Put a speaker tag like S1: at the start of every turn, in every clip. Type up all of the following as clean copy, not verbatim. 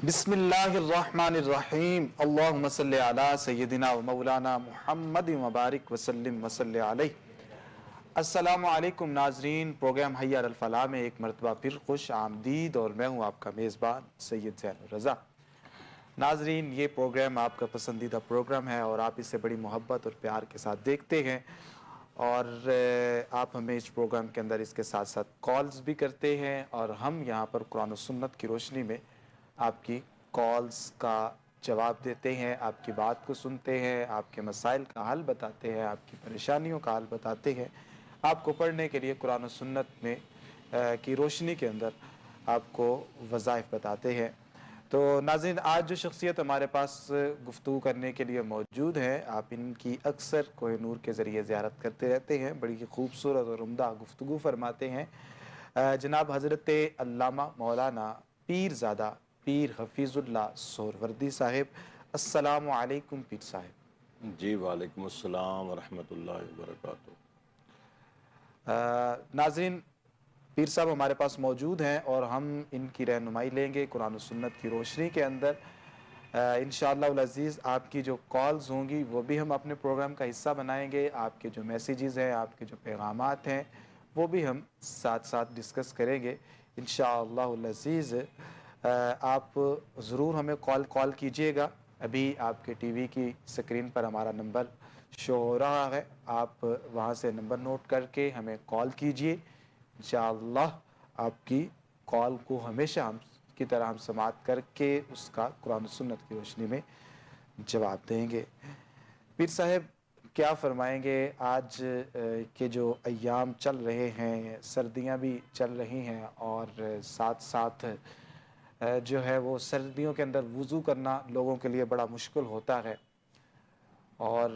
S1: بسم اللہ الرحمن الرحیم اللہم صلی علی سیدنا و مولانا محمد مبارک وسلم وصلی علیہ۔ السلام علیکم ناظرین، پروگرام حی علی الفلاح میں ایک مرتبہ پھر خوش آمدید، اور میں ہوں آپ کا میزبان سید زین الرضا۔ ناظرین، یہ پروگرام آپ کا پسندیدہ پروگرام ہے اور آپ اسے بڑی محبت اور پیار کے ساتھ دیکھتے ہیں، اور آپ ہمیں اس پروگرام کے اندر اس کے ساتھ ساتھ کالز بھی کرتے ہیں، اور ہم یہاں پر قرآن و سنت کی روشنی میں آپ کی کالز کا جواب دیتے ہیں، آپ کی بات کو سنتے ہیں، آپ کے مسائل کا حل بتاتے ہیں، آپ کی پریشانیوں کا حل بتاتے ہیں، آپ کو پڑھنے کے لیے قرآن و سنت میں کی روشنی کے اندر آپ کو وظائف بتاتے ہیں۔ تو ناظرین، آج جو شخصیت ہمارے پاس گفتگو کرنے کے لیے موجود ہے، آپ ان کی اکثر کوہ نور کے ذریعے زیارت کرتے رہتے ہیں، بڑی خوبصورت اور عمدہ گفتگو فرماتے ہیں۔ جناب حضرت علامہ مولانا پیر زادہ پیر حفیظ اللہ سہروردی صاحب، السلام علیکم پیر صاحب۔
S2: جی وعلیکم السلام ورحمۃ اللہ وبرکاتہ۔
S1: ناظرین، پیر صاحب ہمارے پاس موجود ہیں اور ہم ان کی رہنمائی لیں گے قرآن و سنت کی روشنی کے اندر۔ انشاءاللہ العزیز آپ کی جو کالز ہوں گی وہ بھی ہم اپنے پروگرام کا حصہ بنائیں گے، آپ کے جو میسیجز ہیں، آپ کے جو پیغامات ہیں، وہ بھی ہم ساتھ ساتھ ڈسکس کریں گے انشاءاللہ العزیز۔ آپ ضرور ہمیں کال کیجئے گا۔ ابھی آپ کے ٹی وی کی سکرین پر ہمارا نمبر شو ہو رہا ہے، آپ وہاں سے نمبر نوٹ کر کے ہمیں کال کیجئے، انشاءاللہ آپ کی کال کو ہمیشہ ہم کی طرح ہم سماعت کر کے اس کا قرآن و سنت کی روشنی میں جواب دیں گے۔ پیر صاحب، کیا فرمائیں گے؟ آج کے جو ایام چل رہے ہیں، سردیاں بھی چل رہی ہیں، اور ساتھ ساتھ جو ہے وہ سردیوں کے اندر وضو کرنا لوگوں کے لیے بڑا مشکل ہوتا ہے، اور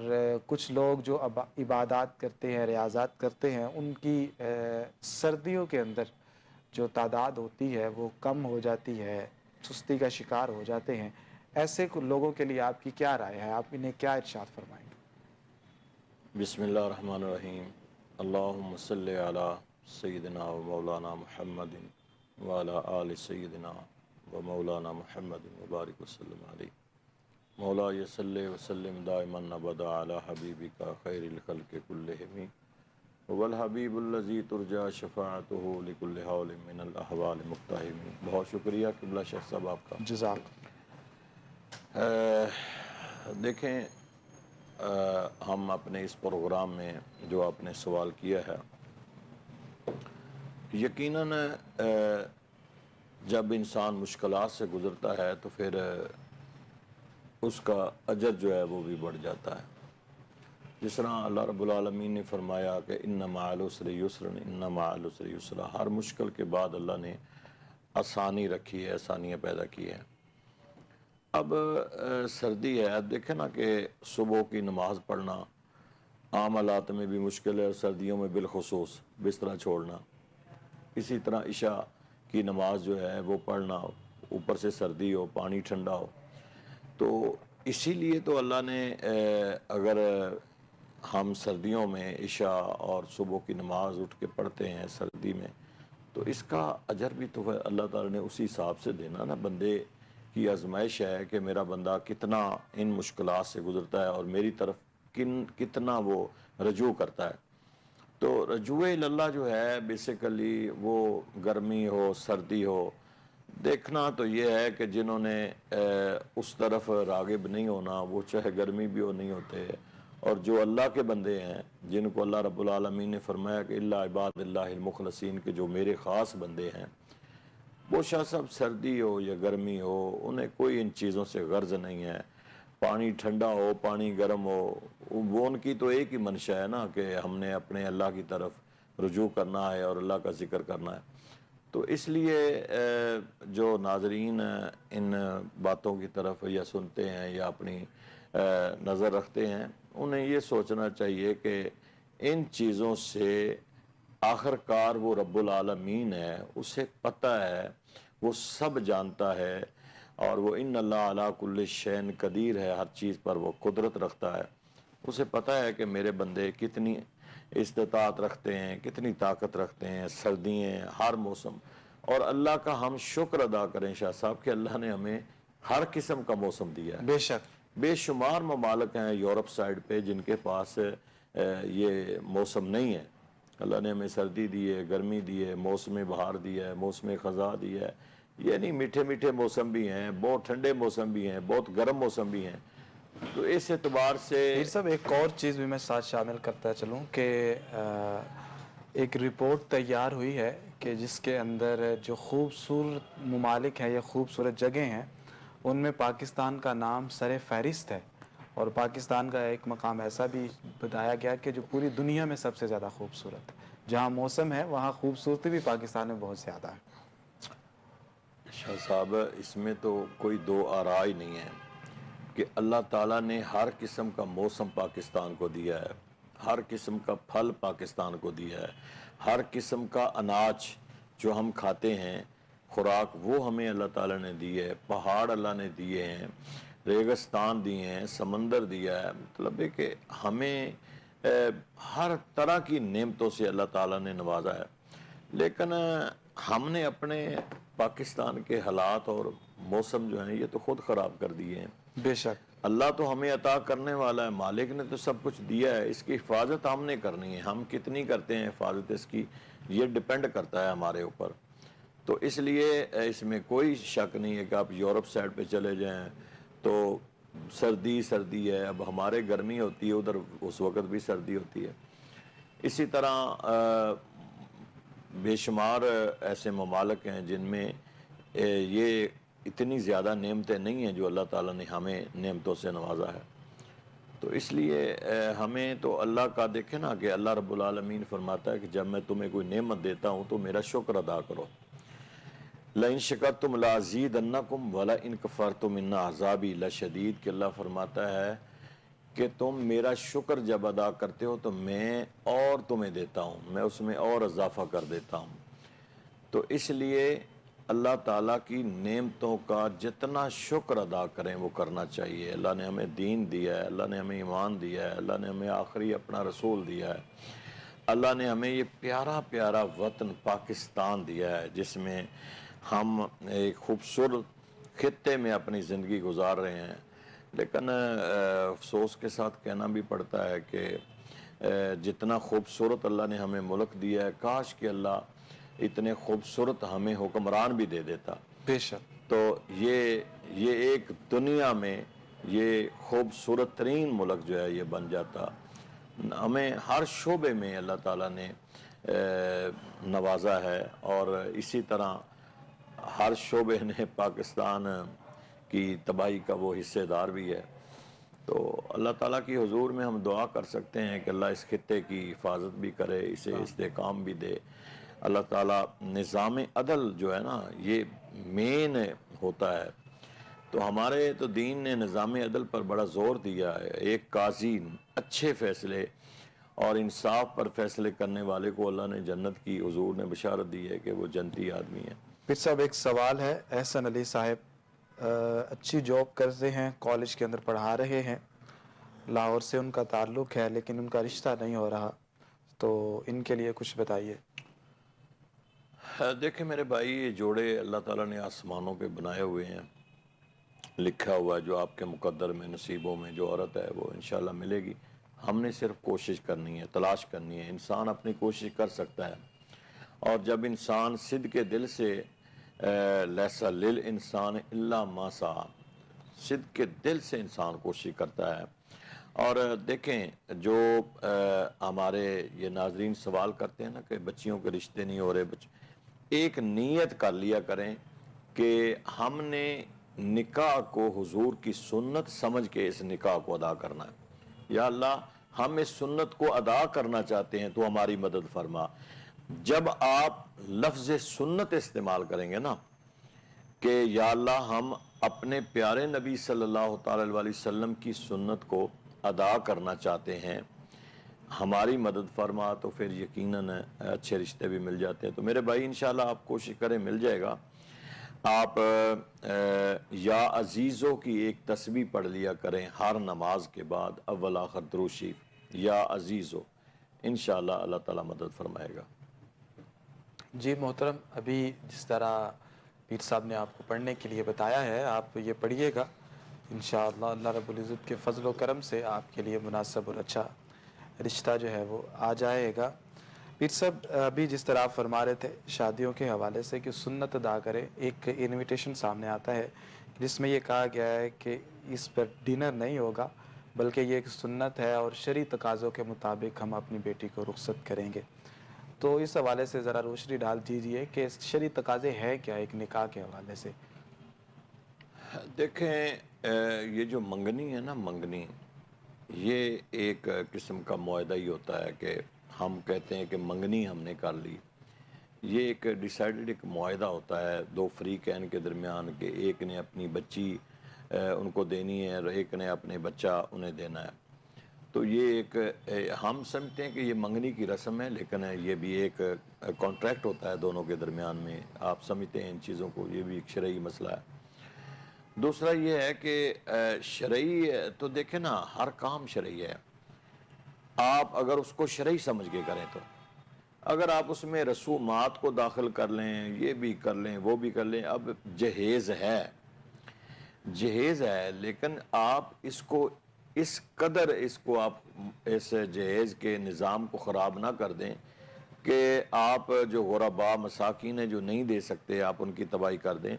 S1: کچھ لوگ جو عبادات کرتے ہیں، ریاضات کرتے ہیں، ان کی سردیوں کے اندر جو تعداد ہوتی ہے وہ کم ہو جاتی ہے، سستی کا شکار ہو جاتے ہیں۔ ایسے لوگوں کے لیے آپ کی کیا رائے ہے؟ آپ انہیں کیا ارشاد فرمائیں گے؟
S2: بسم اللہ الرحمن الرحیم۔ اللہم صلی علی سیدنا و مولانا محمد وعلی آل سیدنا و مولانا محمد مبارک وسلم علیہ۔ مولا صلی وسلم دائما ابدا علی حبیبک خیر الخلق کلہم والحبیب الذی ترجا شفاعتہ لکل حول من الاحوال مقتحم۔ بہت شکریہ قبلہ شیخ صاحب آپ کا۔
S1: جزاک۔
S2: دیکھیں، ہم اپنے اس پروگرام میں جو آپ نے سوال کیا ہے، یقیناً جب انسان مشکلات سے گزرتا ہے تو پھر اس کا اجر جو ہے وہ بھی بڑھ جاتا ہے۔ جس طرح اللہ رب العالمین نے فرمایا کہ ان مع العسر یسرا، ان مع العسر یسرا، ہر مشکل کے بعد اللہ نے آسانی رکھی ہے، آسانیاں پیدا کی ہیں۔ اب سردی ہے، اب دیکھیں نا کہ صبح کی نماز پڑھنا عام حالات میں بھی مشکل ہے، اور سردیوں میں بالخصوص بستر چھوڑنا۔ اسی طرح عشاء کی نماز جو ہے وہ پڑھنا، اوپر سے سردی ہو، پانی ٹھنڈا ہو، تو اسی لیے تو اللہ نے اگر ہم سردیوں میں عشاء اور صبح کی نماز اٹھ کے پڑھتے ہیں سردی میں، تو اس کا اجر بھی تو اللہ تعالیٰ نے اسی حساب سے دینا نا۔ بندے کی آزمائش ہے کہ میرا بندہ کتنا ان مشکلات سے گزرتا ہے اور میری طرف کتنا وہ رجوع کرتا ہے۔ تو رجوع اللہ جو ہے بیسیکلی وہ گرمی ہو سردی ہو، دیکھنا تو یہ ہے کہ جنہوں نے اس طرف راغب نہیں ہونا، وہ چاہے گرمی بھی ہو نہیں ہوتے، اور جو اللہ کے بندے ہیں جن کو اللہ رب العالمین نے فرمایا کہ اللہ عباد اللہ المخلصین، کے جو میرے خاص بندے ہیں، وہ شاہ صاحب سردی ہو یا گرمی ہو انہیں کوئی ان چیزوں سے غرض نہیں ہے۔ پانی ٹھنڈا ہو، پانی گرم ہو، وہ ان کی تو ایک ہی منشا ہے نا کہ ہم نے اپنے اللہ کی طرف رجوع کرنا ہے اور اللہ کا ذکر کرنا ہے۔ تو اس لیے جو ناظرین ان باتوں کی طرف یا سنتے ہیں یا اپنی نظر رکھتے ہیں، انہیں یہ سوچنا چاہیے کہ ان چیزوں سے آخر کار وہ رب العالمین ہے، اسے پتہ ہے، وہ سب جانتا ہے، اور وہ ان اللہ علی کل شیء قدیر ہے، ہر چیز پر وہ قدرت رکھتا ہے۔ اسے پتہ ہے کہ میرے بندے کتنی استطاعت رکھتے ہیں، کتنی طاقت رکھتے ہیں، سردیاں ہر موسم، اور اللہ کا ہم شکر ادا کریں شاہ صاحب کہ اللہ نے ہمیں ہر قسم کا موسم دیا ہے.
S1: بے شک.
S2: بے شمار ممالک ہیں یورپ سائڈ پہ جن کے پاس یہ موسم نہیں ہے. اللہ نے ہمیں سردی دی ہے, گرمی دی ہے, موسم بہار دیا ہے, موسم خزاں دیا ہے. یہ نہیں, میٹھے میٹھے موسم بھی ہیں, بہت ٹھنڈے موسم بھی ہیں, بہت گرم موسم بھی ہیں. تو اس اعتبار سے
S1: پیر صاحب ایک اور چیز بھی میں ساتھ شامل کرتا چلوں کہ ایک رپورٹ تیار ہوئی ہے کہ جس کے اندر جو خوبصورت ممالک ہیں یا خوبصورت جگہیں ہیں ان میں پاکستان کا نام سر فہرست ہے, اور پاکستان کا ایک مقام ایسا بھی بتایا گیا کہ جو پوری دنیا میں سب سے زیادہ خوبصورت ہے. جہاں موسم ہے وہاں خوبصورتی بھی پاکستان میں بہت زیادہ ہے.
S2: شاہ صاحب اس میں تو کوئی دو آراء ہی نہیں ہے کہ اللہ تعالیٰ نے ہر قسم کا موسم پاکستان کو دیا ہے, ہر قسم کا پھل پاکستان کو دیا ہے, ہر قسم کا اناج جو ہم کھاتے ہیں خوراک وہ ہمیں اللہ تعالیٰ نے دی ہے, پہاڑ اللہ نے دیے ہیں, ریگستان دیے ہیں, سمندر دیا ہے. مطلب ہے کہ ہمیں ہر طرح کی نعمتوں سے اللہ تعالیٰ نے نوازا ہے. لیکن ہم نے اپنے پاکستان کے حالات اور موسم جو ہیں یہ تو خود خراب کر دیے ہیں.
S1: بے شک.
S2: اللہ تو ہمیں عطا کرنے والا ہے, مالک نے تو سب کچھ دیا ہے, اس کی حفاظت ہم نے کرنی ہے. ہم کتنی کرتے ہیں حفاظت اس کی, یہ ڈیپینڈ کرتا ہے ہمارے اوپر. تو اس لیے اس میں کوئی شک نہیں ہے کہ آپ یورپ سائڈ پہ چلے جائیں تو سردی سردی ہے. اب ہمارے گرمی ہوتی ہے, ادھر اس وقت بھی سردی ہوتی ہے. اسی طرح بے شمار ایسے ممالک ہیں جن میں یہ اتنی زیادہ نعمتیں نہیں ہیں جو اللہ تعالیٰ نے ہمیں نعمتوں سے نوازا ہے. تو اس لیے ہمیں تو اللہ کا دیکھیں نا کہ اللہ رب العالمین فرماتا ہے کہ جب میں تمہیں کوئی نعمت دیتا ہوں تو میرا شکر ادا کرو. لَإِن شَكَرْتُمْ لَأَزِيدَنَّكُمْ وَلَئِن كَفَرْتُمْ إِنَّ عَذَابِي لَشَدِيدٌ کہ اللہ فرماتا ہے کہ تم میرا شکر جب ادا کرتے ہو تو میں اور تمہیں دیتا ہوں, میں اس میں اور اضافہ کر دیتا ہوں. تو اس لیے اللہ تعالیٰ کی نعمتوں کا جتنا شکر ادا کریں وہ کرنا چاہیے. اللہ نے ہمیں دین دیا ہے, اللہ نے ہمیں ایمان دیا ہے, اللہ نے ہمیں آخری اپنا رسول دیا ہے, اللہ نے ہمیں یہ پیارا پیارا وطن پاکستان دیا ہے جس میں ہم ایک خوبصورت خطے میں اپنی زندگی گزار رہے ہیں. لیکن افسوس کے ساتھ کہنا بھی پڑتا ہے کہ جتنا خوبصورت اللہ نے ہمیں ملک دیا ہے, کاش کہ اللہ اتنے خوبصورت ہمیں حکمران بھی دے دیتا.
S1: بے شک.
S2: تو یہ ایک دنیا میں یہ خوبصورت ترین ملک جو ہے یہ بن جاتا. ہمیں ہر شعبے میں اللہ تعالیٰ نے نوازا ہے, اور اسی طرح ہر شعبے نے پاکستان کی تباہی کا وہ حصے دار بھی ہے. تو اللہ تعالیٰ کی حضور میں ہم دعا کر سکتے ہیں کہ اللہ اس خطے کی حفاظت بھی کرے, اسے استحکام بھی دے. اللہ تعالیٰ نظام عدل جو ہے نا یہ مین ہوتا ہے. تو ہمارے تو دین نے نظام عدل پر بڑا زور دیا ہے. ایک قاضی اچھے فیصلے اور انصاف پر فیصلے کرنے والے کو اللہ نے جنت کی حضور نے بشارت دی ہے کہ وہ جنتی آدمی ہے.
S1: پھر صاحب ایک سوال ہے, احسن علی صاحب اچھی جاب کرتے ہیں, کالج کے اندر پڑھا رہے ہیں, لاہور سے ان کا تعلق ہے لیکن ان کا رشتہ نہیں ہو رہا, تو ان کے لیے کچھ بتائیے.
S2: دیکھیں میرے بھائی, یہ جوڑے اللہ تعالیٰ نے آسمانوں پہ بنائے ہوئے ہیں, لکھا ہوا ہے جو آپ کے مقدر میں نصیبوں میں جو عورت ہے وہ انشاءاللہ ملے گی. ہم نے صرف کوشش کرنی ہے, تلاش کرنی ہے. انسان اپنی کوشش کر سکتا ہے, اور جب انسان صدق کے دل سے لیسا للانسان الا ما سعی, صدق کے دل سے انسان کوشش کرتا ہے. اور دیکھیں جو ہمارے یہ ناظرین سوال کرتے ہیں نا کہ بچیوں کے رشتے نہیں ہو رہے, ایک نیت کر لیا کریں کہ ہم نے نکاح کو حضور کی سنت سمجھ کے اس نکاح کو ادا کرنا ہے. یا اللہ ہم اس سنت کو ادا کرنا چاہتے ہیں تو ہماری مدد فرما. جب آپ لفظ سنت استعمال کریں گے نا کہ یا اللہ ہم اپنے پیارے نبی صلی اللہ تعالی علیہ وسلم کی سنت کو ادا کرنا چاہتے ہیں, ہماری مدد فرما, تو پھر یقیناً اچھے رشتے بھی مل جاتے ہیں. تو میرے بھائی انشاءاللہ آپ کوشش کریں, مل جائے گا. آپ یا عزیزوں کی ایک تسبیح پڑھ لیا کریں ہر نماز کے بعد, اول آخر درود شریف, یا عزیزو, انشاءاللہ اللہ تعالیٰ مدد فرمائے گا.
S1: جی محترم, ابھی جس طرح پیر صاحب نے آپ کو پڑھنے کے لیے بتایا ہے، آپ یہ پڑھیے گا انشاءاللہ اللہ رب العزت کے فضل و کرم سے آپ کے لیے مناسب اور اچھا رشتہ جو ہے وہ آ جائے گا۔ پیر صاحب ابھی جس طرح آپ فرما رہے تھے شادیوں کے حوالے سے کہ سنت ادا کرے، ایک انویٹیشن سامنے آتا ہے جس میں یہ کہا گیا ہے کہ اس پر ڈنر نہیں ہوگا بلکہ یہ ایک سنت ہے اور شرعی تقاضوں کے مطابق ہم اپنی بیٹی کو رخصت کریں گے۔ تو اس حوالے سے ذرا روشنی ڈال دیجیے کہ شرعی تقاضے ہے کیا ایک نکاح کے حوالے سے؟
S2: دیکھیں یہ جو منگنی ہے نا، منگنی یہ ایک قسم کا معاہدہ ہی ہوتا ہے کہ ہم کہتے ہیں کہ منگنی ہم نے کر لی۔ یہ ایک ڈیسائیڈڈ ایک معاہدہ ہوتا ہے دو فریقین کے درمیان کہ ایک نے اپنی بچی ان کو دینی ہے اور ایک نے اپنے بچہ انہیں دینا ہے۔ تو یہ ایک ہم سمجھتے ہیں کہ یہ منگنی کی رسم ہے، لیکن یہ بھی ایک کانٹریکٹ ہوتا ہے دونوں کے درمیان میں۔ آپ سمجھتے ہیں ان چیزوں کو، یہ بھی ایک شرعی مسئلہ ہے۔ دوسرا یہ ہے کہ شرعی تو دیکھیں نا، ہر کام شرعی ہے، آپ اگر اس کو شرعی سمجھ کے کریں تو۔ اگر آپ اس میں رسومات کو داخل کر لیں، یہ بھی کر لیں وہ بھی کر لیں، اب جہیز ہے لیکن آپ اس کو اس قدر آپ اس جہیز کے نظام کو خراب نہ کر دیں کہ آپ جو غرباء مساکین ہیں جو نہیں دے سکتے آپ ان کی تباہی کر دیں۔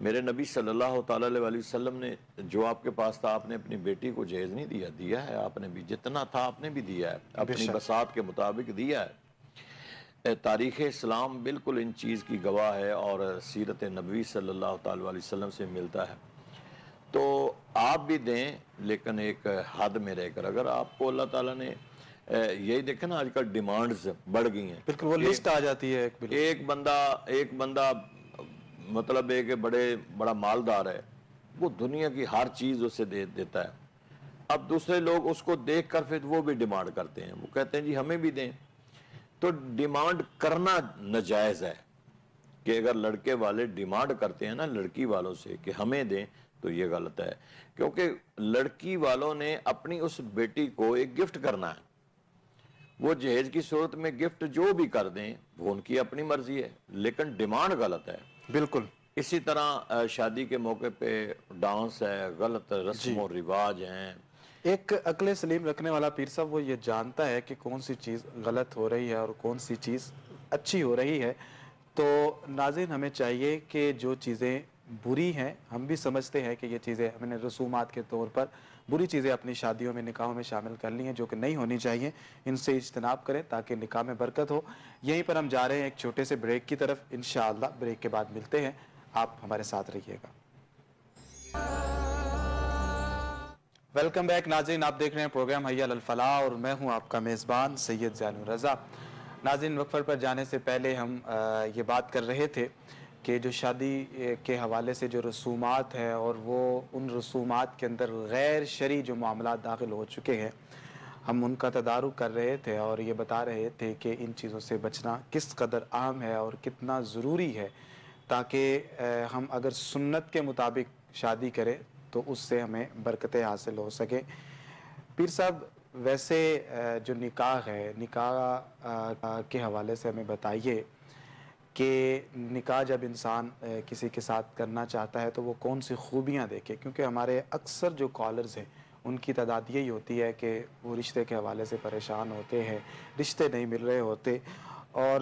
S2: میرے نبی صلی اللہ تعالیٰ علیہ وسلم نے جو آپ کے پاس تھا، آپ نے اپنی بیٹی کو جہیز نہیں دیا ہے، آپ نے بھی جتنا تھا آپ نے بھی دیا ہے، اپنی بساط کے مطابق دیا ہے۔ تاریخ اسلام بالکل ان چیز کی گواہ ہے اور سیرت نبوی صلی اللہ تعالیٰ علیہ وسلم سے ملتا ہے۔ تو آپ بھی دیں لیکن ایک حد میں رہ کر۔ اگر آپ کو اللہ تعالیٰ نے یہی دیکھیں نا، آج کل ڈیمانڈز بڑھ گئی ہیں،
S1: بالکل وہ لسٹ آ جاتی ہے
S2: ایک بندہ مطلب ہے کہ بڑا مالدار ہے، وہ دنیا کی ہر چیز اسے دیتا ہے۔ اب دوسرے لوگ اس کو دیکھ کر پھر وہ بھی ڈیمانڈ کرتے ہیں، وہ کہتے ہیں جی ہمیں بھی دیں۔ تو ڈیمانڈ کرنا ناجائز ہے کہ اگر لڑکے والے ڈیمانڈ کرتے ہیں نا لڑکی والوں سے کہ ہمیں دیں تو یہ غلط ہے، کیونکہ لڑکی والوں نے اپنی اس بیٹی کو ایک گفٹ کرنا ہے۔ وہ جہیز کی صورت میں گفٹ جو بھی کر دیں وہ ان کی اپنی مرضی ہے، لیکن ڈیمانڈ غلط ہے۔
S1: بالکل
S2: اسی طرح شادی کے موقع پہ ڈانس ہے، غلط رسم و رواج ہیں۔
S1: ایک عقل سلیم رکھنے والا پیر صاحب وہ یہ جانتا ہے کہ کون سی چیز غلط ہو رہی ہے اور کون سی چیز اچھی ہو رہی ہے۔ تو ناظرین ہمیں چاہیے کہ جو چیزیں بری ہیں، ہم بھی سمجھتے ہیں کہ یہ چیزیں ہم نے رسومات کے طور پر بری چیزیں اپنی شادیوں میں نکاحوں میں شامل کر لی ہیں جو کہ نہیں ہونی چاہیے، ان سے اجتناب کریں تاکہ نکاح میں برکت ہو۔ یہیں پر ہم جا رہے ہیں ایک چھوٹے سے بریک کی طرف، انشاءاللہ بریک کے بعد ملتے ہیں، آپ ہمارے ساتھ رہیے گا۔ ویلکم بیک ناظرین، آپ دیکھ رہے ہیں پروگرام حی علی الفلاح اور میں ہوں آپ کا میزبان سید زین الرضا۔ ناظرین وقفے پر جانے سے پہلے ہم یہ بات کر رہے تھے کہ جو شادی کے حوالے سے جو رسومات ہیں اور وہ ان رسومات کے اندر غیر شرعی جو معاملات داخل ہو چکے ہیں، ہم ان کا تدارک کر رہے تھے اور یہ بتا رہے تھے کہ ان چیزوں سے بچنا کس قدر اہم ہے اور کتنا ضروری ہے تاکہ ہم اگر سنت کے مطابق شادی کریں تو اس سے ہمیں برکتیں حاصل ہو سکیں۔ پیر صاحب ویسے جو نکاح ہے، نکاح کے حوالے سے ہمیں بتائیے کہ نکاح جب انسان کسی کے ساتھ کرنا چاہتا ہے تو وہ کون سی خوبیاں دیکھے، کیونکہ ہمارے اکثر جو کالرز ہیں ان کی تعداد یہی ہوتی ہے کہ وہ رشتے کے حوالے سے پریشان ہوتے ہیں، رشتے نہیں مل رہے ہوتے، اور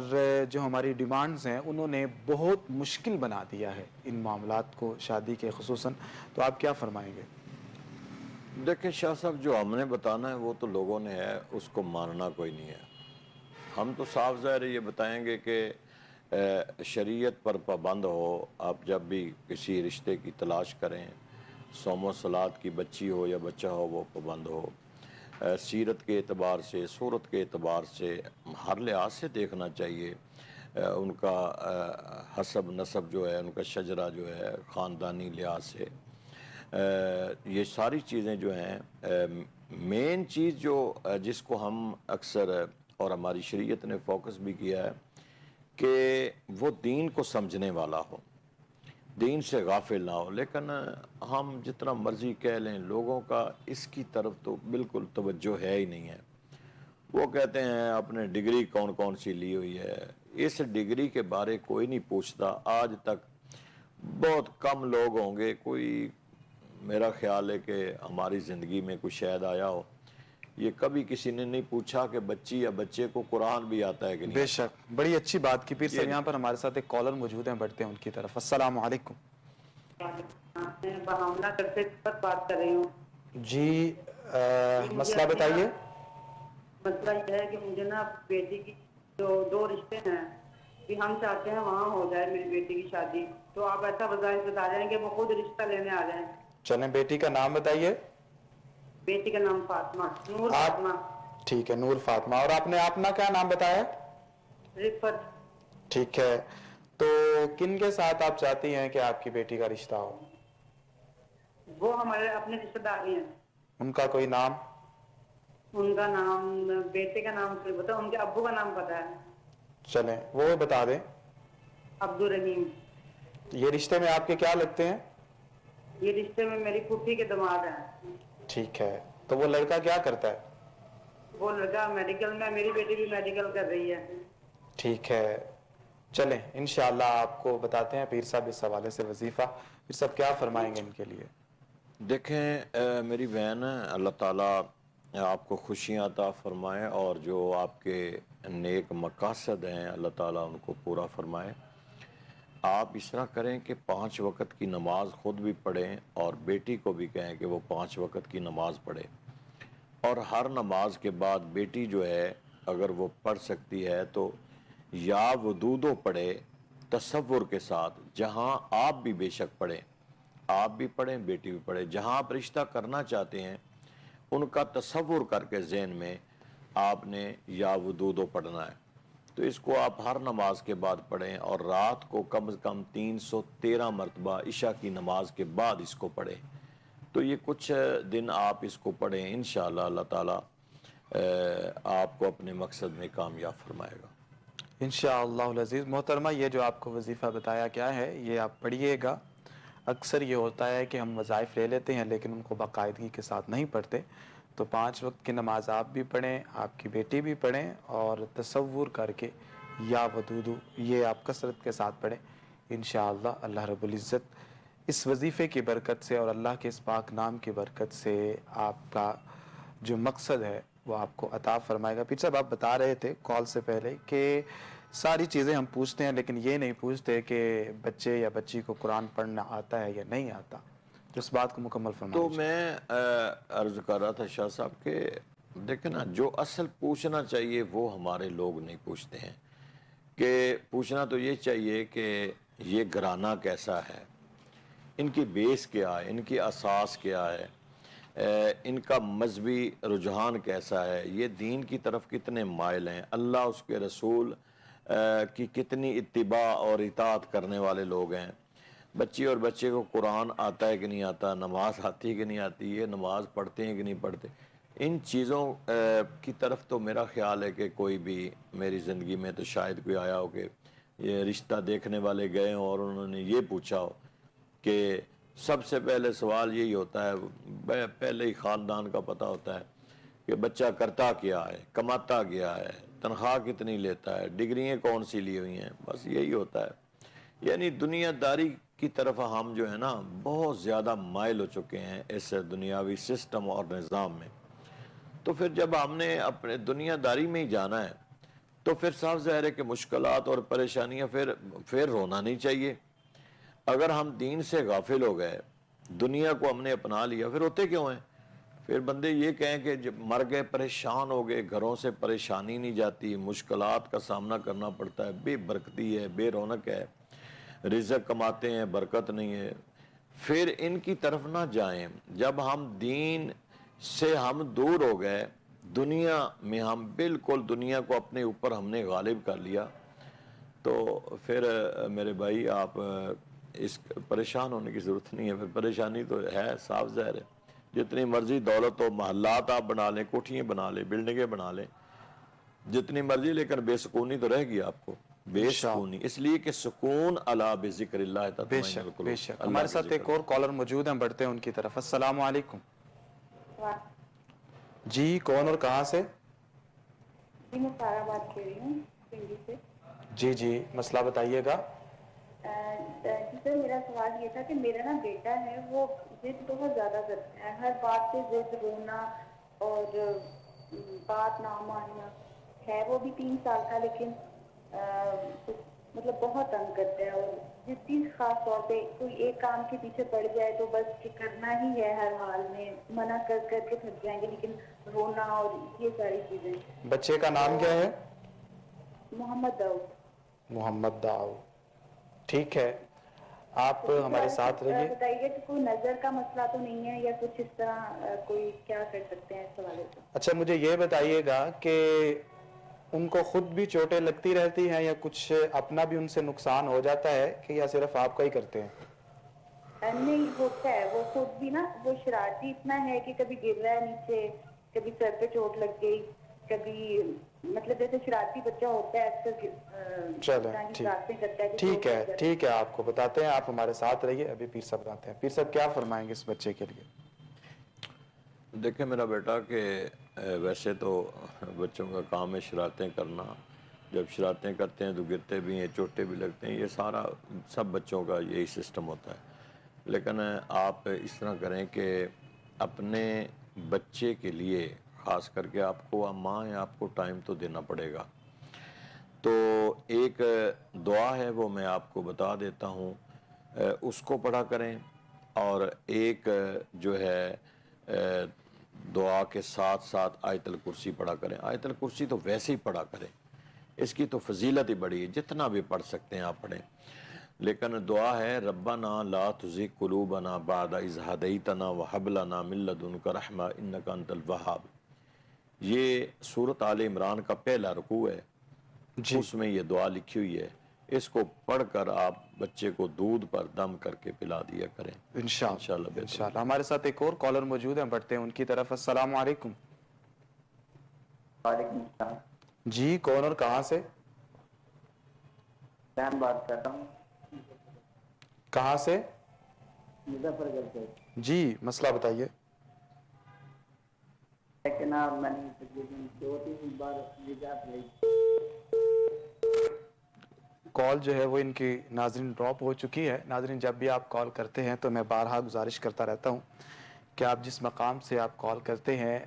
S1: جو ہماری ڈیمانڈز ہیں انہوں نے بہت مشکل بنا دیا ہے ان معاملات کو شادی کے خصوصاً۔ تو آپ کیا فرمائیں گے؟
S2: دیکھیں شاہ صاحب، جو ہم نے بتانا ہے وہ تو لوگوں نے ہے، اس کو ماننا کوئی نہیں ہے۔ ہم تو صاف ظاہر یہ بتائیں گے کہ شریعت پر پابند ہو، آپ جب بھی کسی رشتے کی تلاش کریں، صوم و صلات کی بچی ہو یا بچہ ہو وہ پابند ہو، سیرت کے اعتبار سے، صورت کے اعتبار سے، ہر لحاظ سے دیکھنا چاہیے۔ ان کا حسب نسب جو ہے، ان کا شجرہ جو ہے، خاندانی لحاظ سے، یہ ساری چیزیں جو ہیں، مین چیز جو جس کو ہم اکثر اور ہماری شریعت نے فوکس بھی کیا ہے کہ وہ دین کو سمجھنے والا ہو، دین سے غافل نہ ہو۔ لیکن ہم جتنا مرضی کہہ لیں، لوگوں کا اس کی طرف تو بالکل توجہ ہے ہی نہیں ہے۔ وہ کہتے ہیں اپنے ڈگری کون کون سی لی ہوئی ہے، اس ڈگری کے بارے کوئی نہیں پوچھتا۔ آج تک بہت کم لوگ ہوں گے، کوئی میرا خیال ہے کہ ہماری زندگی میں کوئی شاید آیا ہو، یہ کبھی کسی نے نہیں پوچھا کہ بچی یا بچے کو قرآن بھی آتا ہے کہ نہیں
S1: بے
S2: آتا۔
S1: شک، بڑی اچھی بات کی پیر
S2: یہ
S1: صاحب۔ یہاں پر ہمارے ساتھ ایک کالر موجود ہیں، بڑھتے ہیں ان کی طرف۔ السلام علیکم۔
S3: میں بہاملہ کرتے پر بات کر رہی ہوں
S1: جی
S3: جی۔ مجھے
S1: مسئلہ
S3: اپنی
S1: بتائیے۔
S3: مسئلہ یہ ہے کہ مجھے نا بیٹی کی جو دو رشتے ہیں کہ ہم چاہتے ہیں وہاں ہو جائے میری بیٹی کی شادی، تو آپ ایسا وظائف بتا جائیں کہ وہ خود رشتہ لینے آ جائیں۔
S1: چلیں بیٹی کا نام بتائیے۔
S3: بیٹی کا نام فاطمہ، نور
S1: آپ
S3: فاطمہ
S1: ٹھیک ہے، نور فاطمہ۔ اور آپ نے اپنا کیا نام بتایا؟
S3: رفت۔
S1: ٹھیک ہے، تو کن کے ساتھ آپ چاہتی ہیں کہ آپ کی بیٹی کا رشتہ ہو؟
S3: وہ ہمارے اپنے رشتہ دار ہی ہیں۔
S1: ان کا کوئی نام؟
S3: ان کا نام، بیٹے کا نام سے بتا، ان کے ابو کا نام پتا ہے،
S1: چلیں وہ بتا دیں۔
S3: عبدالرحیم۔
S1: یہ رشتے میں آپ کے کیا لگتے ہیں؟
S3: یہ رشتے میں میری پھوپھی کے داماد ہیں۔
S1: ٹھیک ہے، تو وہ لڑکا کیا کرتا ہے؟
S3: وہ لڑکا میڈیکل میں، میری بیٹی بھی میڈیکل کر رہی ہے۔
S1: ٹھیک ہے، چلیں انشاءاللہ آپ کو بتاتے ہیں پیر صاحب اس حوالے سے وظیفہ۔ پیر صاحب کیا فرمائیں گے ان کے لیے؟
S2: دیکھیں میری بہن، اللہ تعالیٰ آپ کو خوشیاں عطا فرمائے، اور جو آپ کے نیک مقاصد ہیں اللہ تعالیٰ ان کو پورا فرمائے۔ آپ اس طرح کریں کہ 5 وقت کی نماز خود بھی پڑھیں، اور بیٹی کو بھی کہیں کہ وہ 5 وقت کی نماز پڑھے، اور ہر نماز کے بعد بیٹی جو ہے اگر وہ پڑھ سکتی ہے تو یا ودودو پڑھے تصور کے ساتھ، جہاں آپ بھی بے شک پڑھیں، آپ بھی پڑھیں بیٹی بھی پڑھے، جہاں آپ رشتہ کرنا چاہتے ہیں ان کا تصور کر کے ذہن میں آپ نے یا ودودو پڑھنا ہے۔ تو اس کو آپ ہر نماز کے بعد پڑھیں، اور رات کو کم از کم 313 مرتبہ عشاء کی نماز کے بعد اس کو پڑھیں۔ تو یہ کچھ دن آپ اس کو پڑھیں، انشاءاللہ اللہ تعالیٰ آپ کو اپنے مقصد میں کامیاب فرمائے گا۔
S1: انشاءاللہ العزیز۔ محترمہ یہ جو آپ کو وظیفہ بتایا کیا ہے یہ آپ پڑھیے گا۔ اکثر یہ ہوتا ہے کہ ہم وظائف لے لیتے ہیں لیکن ان کو باقاعدگی کے ساتھ نہیں پڑھتے، تو 5 وقت کی نماز آپ بھی پڑھیں، آپ کی بیٹی بھی پڑھیں، اور تصور کر کے یا ودودو یہ آپ کثرت کے ساتھ پڑھیں۔ انشاءاللہ اللہ رب العزت اس وظیفے کی برکت سے اور اللہ کے اس پاک نام کی برکت سے آپ کا جو مقصد ہے وہ آپ کو عطا فرمائے گا۔ پیر صاحب آپ بتا رہے تھے کال سے پہلے کہ ساری چیزیں ہم پوچھتے ہیں لیکن یہ نہیں پوچھتے کہ بچے یا بچی کو قرآن پڑھنا آتا ہے یا نہیں آتا، تو اس بات کو مکمل فرما
S2: تو
S1: دیجیے۔
S2: میں عرض کر رہا تھا شاہ صاحب کہ دیکھیں نا، جو اصل پوچھنا چاہیے وہ ہمارے لوگ نہیں پوچھتے ہیں، کہ پوچھنا تو یہ چاہیے کہ یہ گھرانہ کیسا ہے، ان کی بیس کیا ہے، ان کی اساس کیا ہے، ان کا مذہبی رجحان کیسا ہے، یہ دین کی طرف کتنے مائل ہیں، اللہ اس کے رسول کی کتنی اتباع اور اطاعت کرنے والے لوگ ہیں، بچی اور بچے کو قرآن آتا ہے کہ نہیں آتا، نماز آتی ہے کہ نہیں آتی، یہ نماز پڑھتے ہیں کہ نہیں پڑھتے۔ ان چیزوں کی طرف تو میرا خیال ہے کہ کوئی بھی میری زندگی میں تو شاید کوئی آیا ہو کہ یہ رشتہ دیکھنے والے گئے ہوں اور انہوں نے یہ پوچھا ہو کہ سب سے پہلے سوال یہی ہوتا ہے، پہلے ہی خاندان کا پتہ ہوتا ہے کہ بچہ کرتا کیا ہے، کماتا کیا ہے، تنخواہ کتنی لیتا ہے، ڈگریاں کون سی لی ہوئی ہیں، بس یہی ہوتا ہے۔ یعنی دنیا داری کی طرف ہم جو ہے نا بہت زیادہ مائل ہو چکے ہیں اس دنیاوی سسٹم اور نظام میں۔ تو پھر جب ہم نے اپنے دنیا داری میں ہی جانا ہے تو پھر صاف ظاہر ہے کہ مشکلات اور پریشانیاں پھر رونا نہیں چاہیے۔ اگر ہم دین سے غافل ہو گئے، دنیا کو ہم نے اپنا لیا، پھر ہوتے کیوں ہیں؟ پھر بندے یہ کہیں کہ جب مر گئے پریشان ہو گئے، گھروں سے پریشانی نہیں جاتی، مشکلات کا سامنا کرنا پڑتا ہے، بے برکتی ہے، بے رونق ہے، رزق کماتے ہیں برکت نہیں ہے، پھر ان کی طرف نہ جائیں۔ جب ہم دین سے ہم دور ہو گئے، دنیا میں ہم بالکل دنیا کو اپنے اوپر ہم نے غالب کر لیا، تو پھر میرے بھائی آپ اس پریشان ہونے کی ضرورت نہیں ہے۔ پھر پریشانی تو ہے، صاف ظاہر ہے، جتنی مرضی دولت و محلات آپ بنا لیں، کوٹھیاں بنا لیں، بلڈنگیں بنا لیں، جتنی مرضی، لیکن بے سکونی تو رہ گی آپ کو، بے سکونی، اس لیے کہ سکون علی بذکر اللہ
S1: بے
S2: تطمئن
S1: شک بے
S2: القلوب،
S1: شک۔
S2: اللہ
S1: ہمارے
S2: کے
S1: ساتھ
S2: ذکر۔
S1: ایک اور کالر موجود ہیں، بڑھتے ہیں ان کی طرف۔ السلام علیکم۔ جی کون اور کہاں سے؟
S3: جی میں سارا بات کر رہی ہوں پنڈی سے۔
S1: جی جی مسئلہ بتائیے گا۔
S3: جی
S4: سر میرا سوال یہ تھا کہ میرا نا بیٹا ہے وہ ضد بہت زیادہ کرتا ہے، ہر بات پہ ضد، رونا اور بات نہ ماننا ہے۔ وہ بھی 3 سال کا، لیکن مطلب بہت تنگ کرتا ہے، اور جس چیز خاص طور پہ کوئی ایک کام کے پیچھے پڑ جائے تو بس کہ کرنا ہی ہے، ہر حال میں منع کر کر کے تھک جائیں گے، لیکن رونا اور یہ ساری چیزیں۔
S1: بچے کا نام کیا ہے؟
S4: محمد داؤد۔
S1: محمد داؤ، ٹھیک ہے، آپ ہمارے ساتھ رہیے۔
S4: بتائیے کہ کوئی نظر کا مسئلہ تو نہیں ہے یا کچھ اس طرح، کوئی کیا کر سکتے ہیں اس حوالے سے؟
S1: اچھا مجھے یہ بتائیے گا کہ ان کو خود بھی چوٹیں لگتی رہتی ہیں یا کچھ اپنا بھی ان سے نقصان ہو جاتا ہے کہ یا صرف آپ کا ہی کرتے ہیں؟
S4: نہیں ہوتا ہے، وہ خود بھی نا، وہ شرارتی اتنا ہے کہ کبھی گر رہا ہے نیچے، کبھی سر پہ چوٹ لگ گئی، کبھی مطلب جیسے شرارتی بچہ ہوتا ہے اکثر
S1: چلیں ٹھیک ہے، آپ کو بتاتے ہیں، آپ ہمارے ساتھ رہیے، ابھی پیر صاحب آتے ہیں۔ پیر صاحب کیا فرمائیں گے اس بچے کے لیے؟
S2: دیکھیں میرا بیٹا کہ ویسے تو بچوں کا کام ہے شرارتیں کرنا، جب شرارتیں کرتے ہیں تو گرتے بھی ہیں، چوٹیں بھی لگتے ہیں، یہ سارا سب بچوں کا یہی سسٹم ہوتا ہے۔ لیکن آپ اس طرح کریں کہ اپنے بچے کے لیے خاص کر کے آپ کو ماں ہیں، آپ کو ٹائم تو دینا پڑے گا۔ تو ایک دعا ہے وہ میں آپ کو بتا دیتا ہوں، اس کو پڑھا کریں، اور ایک جو ہے دعا کے ساتھ ساتھ آیت الکرسی پڑھا کریں۔ آیت الکرسی تو ویسے ہی پڑھا کریں، اس کی تو فضیلت ہی بڑی ہے، جتنا بھی پڑھ سکتے ہیں آپ پڑھیں۔ لیکن دعا ہے ربنا لا تزغ قلوبنا بعد اذ ہدیتنا وہب لنا من لدنک رحمہ انک انت الوہاب۔ یہ سورۃ آل عمران کا پہلا رکوع ہے، اس میں یہ دعا لکھی ہوئی ہے، اس کو پڑھ کر آپ بچے کو دودھ پر دم کر کے پلا دیا کریں
S1: انشاءاللہ۔ ہمارے ساتھ ایک اور کالر موجود ہیں، بڑھتے ہیں ان کی طرف۔ السلام علیکم۔
S5: وعلیکم السلام۔
S1: جی کون اور کہاں سے؟
S5: میں بات کر رہا ہوں
S1: کہاں سے؟
S5: مظفر گڑھ سے۔
S1: جی مسئلہ بتائیے۔
S5: لیکن میں نے تقریباً 2-3 بار ویزا بھیج،
S1: کال جو ہے وہ ان کی ناظرین ڈراپ ہو چکی ہے۔ ناظرین جب بھی آپ کال کرتے ہیں تو میں بارہا گزارش کرتا رہتا ہوں کہ آپ جس مقام سے آپ کال کرتے ہیں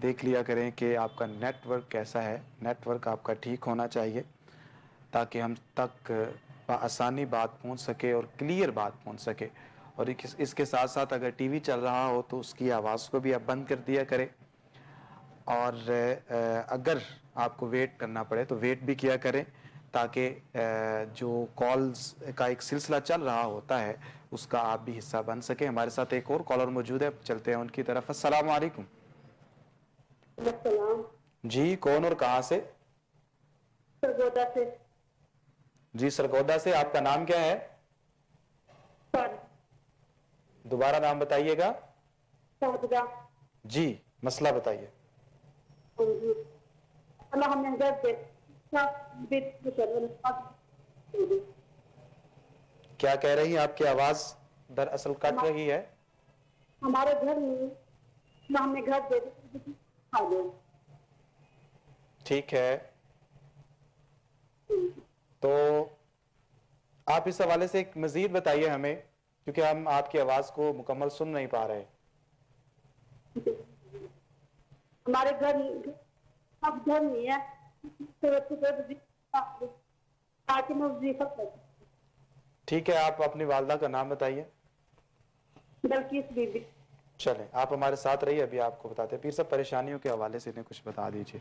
S1: دیکھ لیا کریں کہ آپ کا نیٹ ورک کیسا ہے۔ نیٹ ورک آپ کا ٹھیک ہونا چاہیے تاکہ ہم تک بآسانی بات پہنچ سکے اور کلیئر بات پہنچ سکے۔ اور اس کے ساتھ ساتھ اگر ٹی وی چل رہا ہو تو اس کی آواز کو بھی آپ بند کر دیا کریں، اور اگر آپ کو ویٹ کرنا پڑے تو ویٹ بھی کیا کریں تاکہ جو کالز کا ایک سلسلہ چل رہا ہوتا ہے اس کا آپ بھی حصہ بن سکیں۔ ہمارے ساتھ ایک اور کالر موجود ہے، چلتے ہیں ان کی طرف۔ السلام علیکم۔
S3: السلام۔
S1: جی کون اور کہاں سے؟
S3: سرگودا سے۔
S1: جی سرگودا سے، آپ کا نام کیا ہے؟ دوبارہ نام بتائیے گا۔
S3: سرگودا۔
S1: جی مسئلہ بتائیے۔
S3: اللہ ہمیں
S1: کیا کہہ رہی ہیں؟ آپ کی آواز دراصل کٹ رہی ہے۔
S3: ہمارے گھر میں ہمیں گھر دے دیں۔
S1: ٹھیک ہے، تو آپ اس حوالے سے ایک مزید بتائیے ہمیں، کیونکہ ہم آپ کی آواز کو مکمل سن نہیں پا رہے۔
S3: ہمارے گھر اب گھر نہیں ہے تاکہ میں وظیفہ کروں۔
S1: ٹھیک ہے، آپ اپنی والدہ کا نام بتائیے۔
S3: بلقیس بی بی۔
S1: چلیں آپ ہمارے ساتھ رہیے، ابھی آپ کو بتاتے ہیں۔ پیر صاحب پریشانیوں کے حوالے سے انہیں کچھ بتا دیجیے۔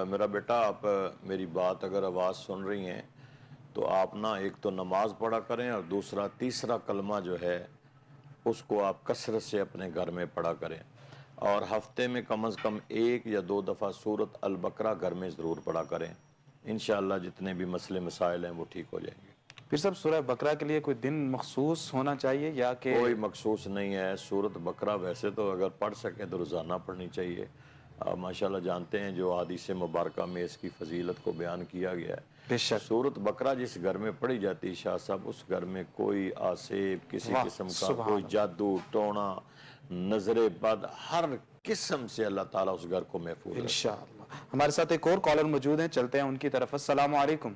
S2: میرا بیٹا آپ میری بات اگر آواز سن رہی ہیں تو آپ نا ایک تو نماز پڑھا کریں، اور دوسرا تیسرا کلمہ جو ہے اس کو آپ کثرت سے اپنے گھر میں پڑھا کریں، اور ہفتے میں کم از کم 1 یا 2 دفعہ سورۃ البقرہ گھر میں ضرور پڑھا کریں۔ انشاءاللہ جتنے بھی مسئلے مسائل ہیں وہ ٹھیک ہو جائیں گے۔
S1: پھر سب سورہ بقرہ کے لیے کوئی دن مخصوص ہونا چاہیے یا کہ
S2: کوئی مخصوص نہیں ہے۔ سورۃ بقرہ ویسے تو اگر پڑھ سکیں تو روزانہ پڑھنی چاہیے۔ آپ ماشاءاللہ جانتے ہیں جو حدیث مبارکہ میں اس کی فضیلت کو بیان کیا گیا ہے۔
S1: بے شک
S2: سورۃ بقرہ جس گھر میں پڑھی جاتی ہے شاہ صاحب، اس گھر میں کوئی آسیب، کسی قسم کا کوئی جادو ٹونا، نظر بد، ہر قسم سے اللہ تعالیٰ اس گھر کو محفوظ رکھے۔
S1: انشاءاللہ۔ ہمارے ساتھ ایک اور کالر موجود ہیں، چلتے ہیں ان کی طرف۔ السلام علیکم۔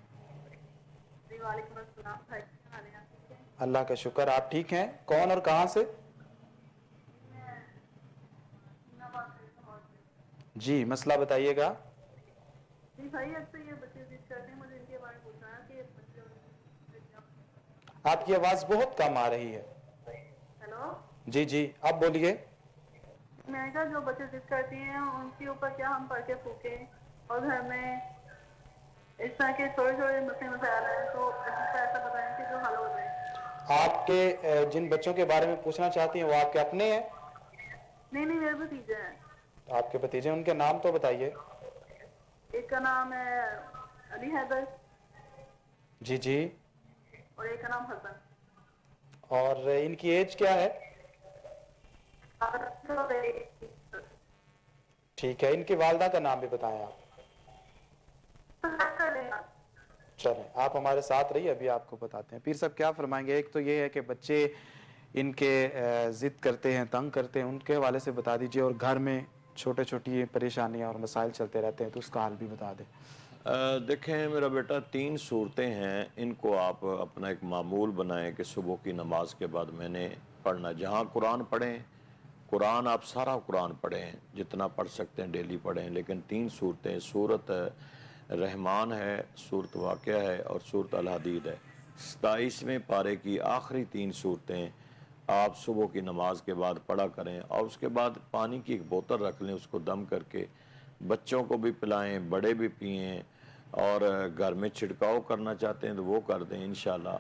S4: وعلیکم السلام بھائی، کیا حال ہے آپ ٹھیک ہیں؟
S1: اللہ کا شکر، آپ ٹھیک ہیں؟ کون اور کہاں سے؟ جی مسئلہ بتائیے گا۔
S4: جی بھائی، اکثر یہ بچے ضد کرتے ہیں، مجھے ان کے بارے میں پوچھنا ہے کہ بچے
S1: آپ کی آواز بہت کم آ رہی ہے۔
S4: ہیلو،
S1: جی جی اب بولیے۔
S4: میں نے کہا جو بچے ضد کرتی ہیں ان کے اوپر کیا ہم پڑھ کے پھونکیں، اور گھر میں اس طرح کے چھوٹے چھوٹے مسئلے مسائل ہیں تو ایسا بتائیں کہ جو حل ہو جائے۔
S1: آپ کے جن بچوں کے بارے میں پوچھنا چاہتی ہیں وہ آپ کے اپنے ہیں؟
S4: نہیں نہیں، میرے بھتیجے ہیں۔
S1: آپ کے بھتیجے، ان کے نام تو بتائیے۔
S4: ایک کا نام ہے علی حیدر
S1: جی جی،
S4: اور ایک کا نام حسن۔
S1: اور ان کی ایج کیا ہے؟ ٹھیک ہے، ان کی والدہ کا نام بھی بتائیں آپ۔ چلیں آپ ہمارے ساتھ رہیے، ابھی آپ کو بتاتے ہیں۔ پیر صاحب کیا فرمائیں گے؟ ایک تو یہ ہے کہ بچے ان کے ضد کرتے ہیں، تنگ کرتے ہیں، ان کے حوالے سے بتا دیجئے، اور گھر میں چھوٹے چھوٹی پریشانیاں اور مسائل چلتے رہتے ہیں تو اس کا حل بھی بتا دیں۔
S2: دیکھیں میرا بیٹا، 3 صورتیں ہیں، ان کو آپ اپنا ایک معمول بنائیں کہ صبح کی نماز کے بعد میں نے پڑھنا۔ جہاں قرآن پڑھیں، قرآن آپ سارا قرآن پڑھیں، جتنا پڑھ سکتے ہیں ڈیلی پڑھیں، لیکن 3 صورتیں، سورت رحمان ہے، سورت واقعہ ہے، اور سورت الحدید ہے۔ 27ویں پارے کی آخری 3 صورتیں آپ صبح کی نماز کے بعد پڑھا کریں، اور اس کے بعد پانی کی ایک بوتل رکھ لیں، اس کو دم کر کے بچوں کو بھی پلائیں، بڑے بھی پئیں، اور گھر میں چھڑکاؤ کرنا چاہتے ہیں تو وہ کر دیں۔ انشاءاللہ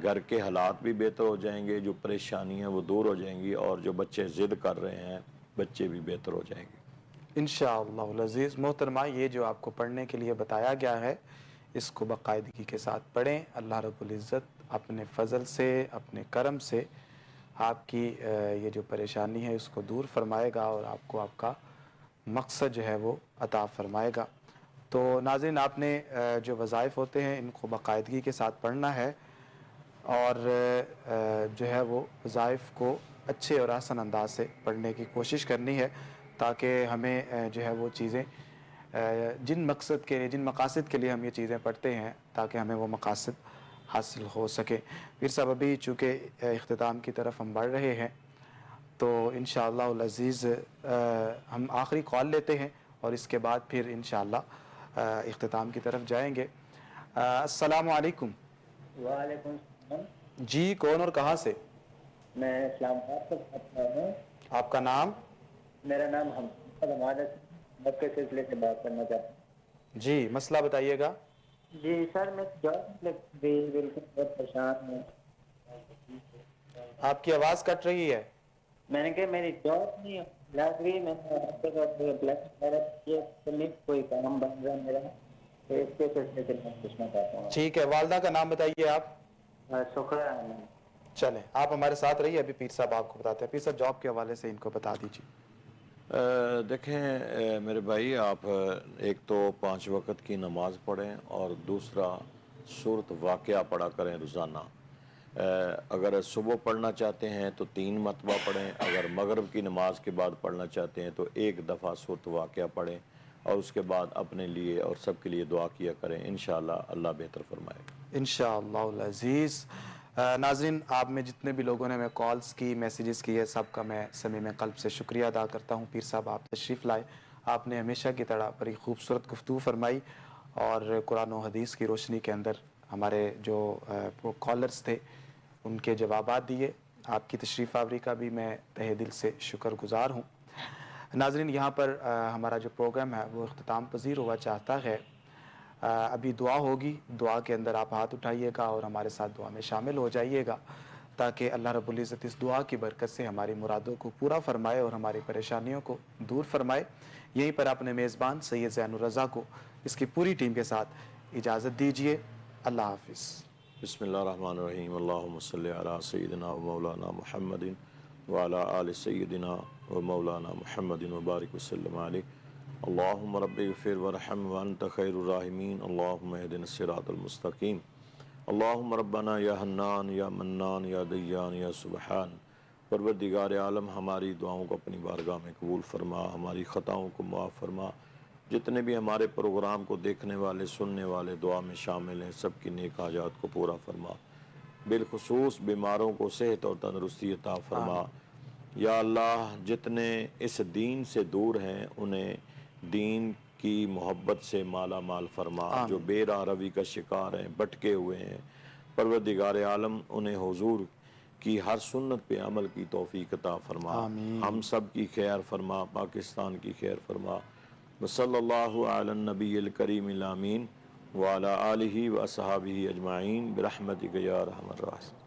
S2: گھر کے حالات بھی بہتر ہو جائیں گے، جو پریشانیاں وہ دور ہو جائیں گی، اور جو بچے ضد کر رہے ہیں بچے بھی بہتر ہو جائیں گے
S1: انشاءاللہ العزیز۔ محترمہ، یہ جو آپ کو پڑھنے کے لیے بتایا گیا ہے اس کو باقاعدگی کے ساتھ پڑھیں۔ اللہ رب العزت اپنے فضل سے، اپنے کرم سے آپ کی یہ جو پریشانی ہے اس کو دور فرمائے گا، اور آپ کو آپ کا مقصد جو ہے وہ عطا فرمائے گا۔ تو ناظرین، آپ نے جو وظائف ہوتے ہیں ان کو باقاعدگی کے ساتھ پڑھنا ہے، اور جو ہے وہ وظائف کو اچھے اور آسان انداز سے پڑھنے کی کوشش کرنی ہے، تاکہ ہمیں جو ہے وہ چیزیں جن مقاصد کے لیے ہم یہ چیزیں پڑھتے ہیں، تاکہ ہمیں وہ مقاصد حاصل ہو سکے۔ پھر صاحب، ابھی چونکہ اختتام کی طرف ہم بڑھ رہے ہیں تو انشاءاللہ العزیز ہم آخری کال لیتے ہیں، اور اس کے بعد پھر انشاءاللہ اختتام کی طرف جائیں گے۔ السلام علیکم۔
S5: وعلیکم السلام۔
S1: جی کون اور کہاں سے؟
S5: میں اسلام آباد سے بات کر رہا ہوں۔
S1: آپ کا نام؟
S5: میرا نام حمد کے سلسلے سے بات کرنا چاہتا ہوں۔
S1: جی مسئلہ بتائیے گا۔
S5: جی سر، میں جاب بالکل بہت پریشان ہوں۔
S1: آپ کی آواز کٹ رہی ہے۔
S5: میں نے کہا میری جاب نہیں لگ رہی، میں نے کوئی کام بن رہا میرا، تو اس کے سلسلے سے میں پوچھنا چاہتا ہوں۔
S1: ٹھیک ہے، والدہ کا نام بتائیے آپ۔
S5: شکریہ۔
S1: چلیں آپ ہمارے ساتھ رہیے، ابھی پیر صاحب آپ کو بتاتے ہیں۔ پیر صاحب جاب کے حوالے سے ان کو بتا دیجیے۔
S2: دیکھیں میرے بھائی، آپ ایک تو 5 وقت کی نماز پڑھیں، اور دوسرا سورت واقعہ پڑھا کریں روزانہ۔ اگر صبح پڑھنا چاہتے ہیں تو 3 مرتبہ پڑھیں، اگر مغرب کی نماز کے بعد پڑھنا چاہتے ہیں تو 1 دفعہ سورت واقعہ پڑھیں، اور اس کے بعد اپنے لیے اور سب کے لیے دعا کیا کریں۔ انشاءاللہ اللہ بہتر فرمائے گا۔
S1: انشاءاللہ العزیز۔ ناظرین، آپ میں جتنے بھی لوگوں نے ہمیں کالز کی، میسیجز کی ہے، سب کا میں صمیم قلب سے شکریہ ادا کرتا ہوں۔ پیر صاحب آپ تشریف لائے، آپ نے ہمیشہ کی طرح بڑی خوبصورت گفتگو فرمائی، اور قرآن و حدیث کی روشنی کے اندر ہمارے جو کالرز تھے ان کے جوابات دیے۔ آپ کی تشریف آوری کا بھی میں تہہ دل سے شکر گزار ہوں۔ ناظرین، یہاں پر ہمارا جو پروگرام ہے وہ اختتام پذیر ہوا چاہتا ہے۔ ابھی دعا ہوگی، دعا کے اندر آپ ہاتھ اٹھائیے گا اور ہمارے ساتھ دعا میں شامل ہو جائیے گا، تاکہ اللہ رب العزت اس دعا کی برکت سے ہماری مرادوں کو پورا فرمائے اور ہماری پریشانیوں کو دور فرمائے۔ یہیں پر اپنے میزبان سید زین الرضا کو اس کی پوری ٹیم کے ساتھ اجازت دیجیے۔ اللہ حافظ۔
S2: بسم اللہ الرحمن الرحیم۔ اللہم صلی علی سیدنا و مولانا محمد وعلی آل سیدنا و مولانا محمد وبارک وسلم علیہ۔ اللہم رب اغفر ورحم وانت خیر الراحمین۔ اللہم اہدنا الصراط المستقیم۔ اللہم ربنا یا حنان یا منان یا دیان یا سبحان۔ پروردگار عالم، ہماری دعاؤں کو اپنی بارگاہ میں قبول فرما، ہماری خطاؤں کو معاف فرما، جتنے بھی ہمارے پروگرام کو دیکھنے والے سننے والے دعا میں شامل ہیں، سب کی نیک حاجات کو پورا فرما، بالخصوص بیماروں کو صحت اور تندرستی عطا فرما۔ یا اللہ جتنے اس دین سے دور ہیں انہیں دین کی محبت سے مالا مال فرما، جو بے راہ روی کا شکار ہیں، بھٹکے ہوئے ہیں، پروردگار عالم انہیں حضور کی ہر سنت پہ عمل کی توفیق عطا فرما، ہم سب کی خیر فرما، پاکستان کی خیر فرما۔ وصلی اللہ علی النبی الکریم الامین وعلی آلہ و اصحابہ اجمعین برحمتک یا ارحم الراحمین۔